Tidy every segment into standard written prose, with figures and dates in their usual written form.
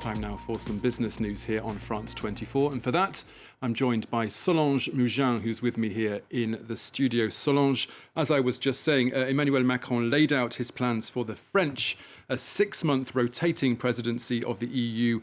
Time now for some business news here on France 24. And for that, I'm joined by Solange Mougin, who's with me here in the studio. Solange, as I was just saying, Emmanuel Macron laid out his plans for the French a 6-month rotating presidency of the EU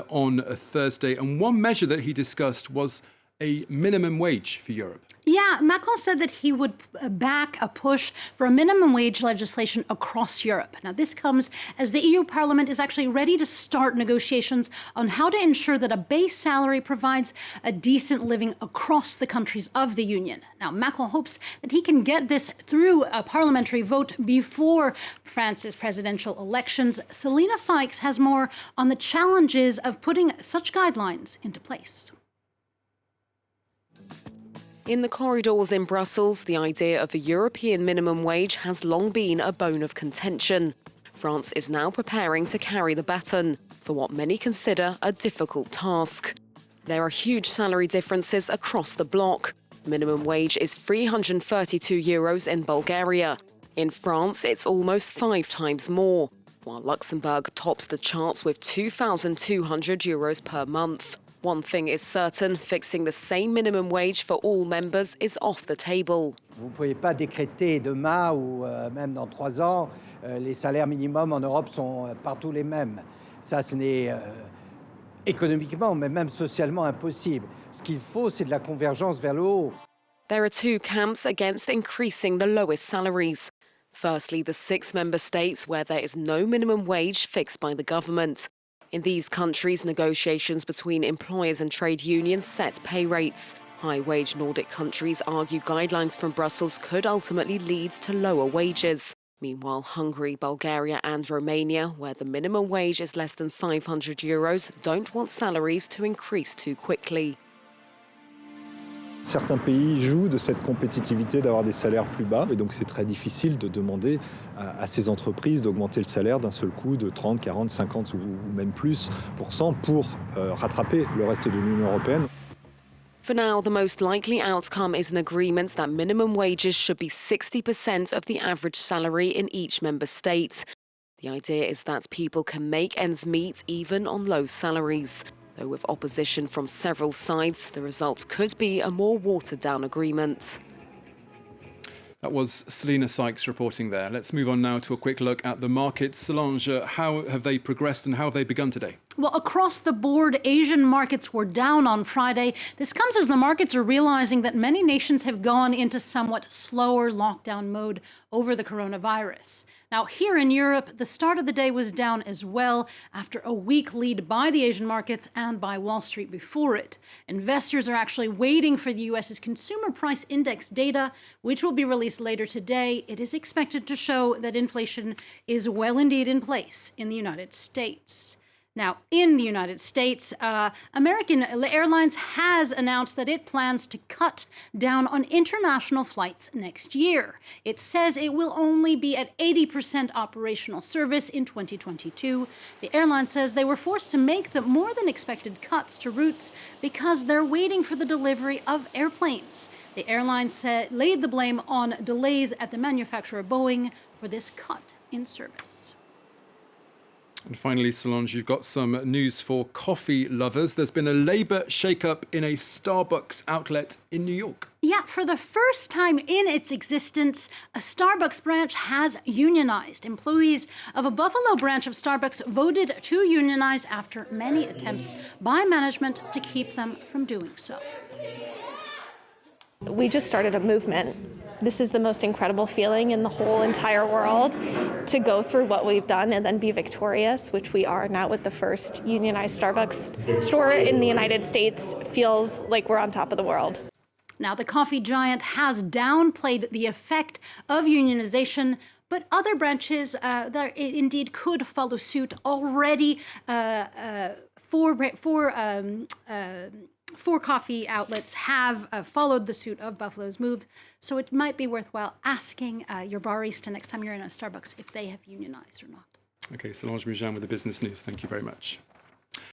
on a Thursday. And one measure that he discussed was a minimum wage for Europe. Yeah, Macron said that he would back a push for a minimum wage legislation across Europe. Now, this comes as the EU Parliament is actually ready to start negotiations on how to ensure that a base salary provides a decent living across the countries of the Union. Now, Macron hopes that he can get this through a parliamentary vote before France's presidential elections. Selena Sykes has more on the challenges of putting such guidelines into place. In the corridors in Brussels, the idea of a European minimum wage has long been a bone of contention. France is now preparing to carry the baton for what many consider a difficult task. There are huge salary differences across the bloc. Minimum wage is €332 in Bulgaria. In France, it's almost 5 times more, while Luxembourg tops the charts with €2,200 per month. One thing is certain, fixing the same minimum wage for all members is off the table. Vous ne pouvez pas décréter demain ou même dans 3 ans, les salaires minimums en Europe sont partout les mêmes. Ça, ce n'est économiquement, mais même socialement impossible. Ce qu'il faut, c'est de la convergence vers le haut. There are 2 camps against increasing the lowest salaries. Firstly, the 6 member states where there is no minimum wage fixed by the government. In these countries, negotiations between employers and trade unions set pay rates. High-wage Nordic countries argue guidelines from Brussels could ultimately lead to lower wages. Meanwhile, Hungary, Bulgaria and Romania, where the minimum wage is less than €500, don't want salaries to increase too quickly. Certains pays jouent de cette compétitivité d'avoir des salaires plus bas et donc c'est très difficile de demander à ces entreprises d'augmenter le salaire d'un seul coup de 30, 40, 50 ou même plus % pour rattraper le reste de l'Union européenne. For now, the most likely outcome is an agreement that minimum wages should be 60% of the average salary in each member state. The idea is that people can make ends meet even on low salaries. Though with opposition from several sides, the result could be a more watered-down agreement. That was Selena Sykes reporting there. Let's move on now to a quick look at the markets. Solange, how have they progressed and how have they begun today? Well, across the board, Asian markets were down on Friday. This comes as the markets are realizing that many nations have gone into somewhat slower lockdown mode over the coronavirus. Now, here in Europe, the start of the day was down as well after a weak lead by the Asian markets and by Wall Street before it. Investors are actually waiting for the U.S.'s Consumer Price Index data, which will be released later today. It is expected to show that inflation is well indeed in place in the United States. Now, in the United States, American Airlines has announced that it plans to cut down on international flights next year. It says it will only be at 80% operational service in 2022. The airline says they were forced to make the more than expected cuts to routes because they're waiting for the delivery of airplanes. The airline laid the blame on delays at the manufacturer Boeing for this cut in service. And finally, Solange, you've got some news for coffee lovers. There's been a Labour shake-up in a Starbucks outlet in New York. Yeah, for the first time in its existence, a Starbucks branch has unionized. Employees of a Buffalo branch of Starbucks voted to unionize after many attempts by management to keep them from doing so. We just started a movement. This is the most incredible feeling in the whole entire world, to go through what we've done and then be victorious, which we are now with the first unionized Starbucks store in the United States. Feels like we're on top of the world. Now, the coffee giant has downplayed the effect of unionization, but other branches that indeed could follow suit already four coffee outlets have followed the suit of Buffalo's move, so it might be worthwhile asking your barista next time you're in a Starbucks if they have unionized or not. Okay, Solange Mougin with the business news. Thank you very much.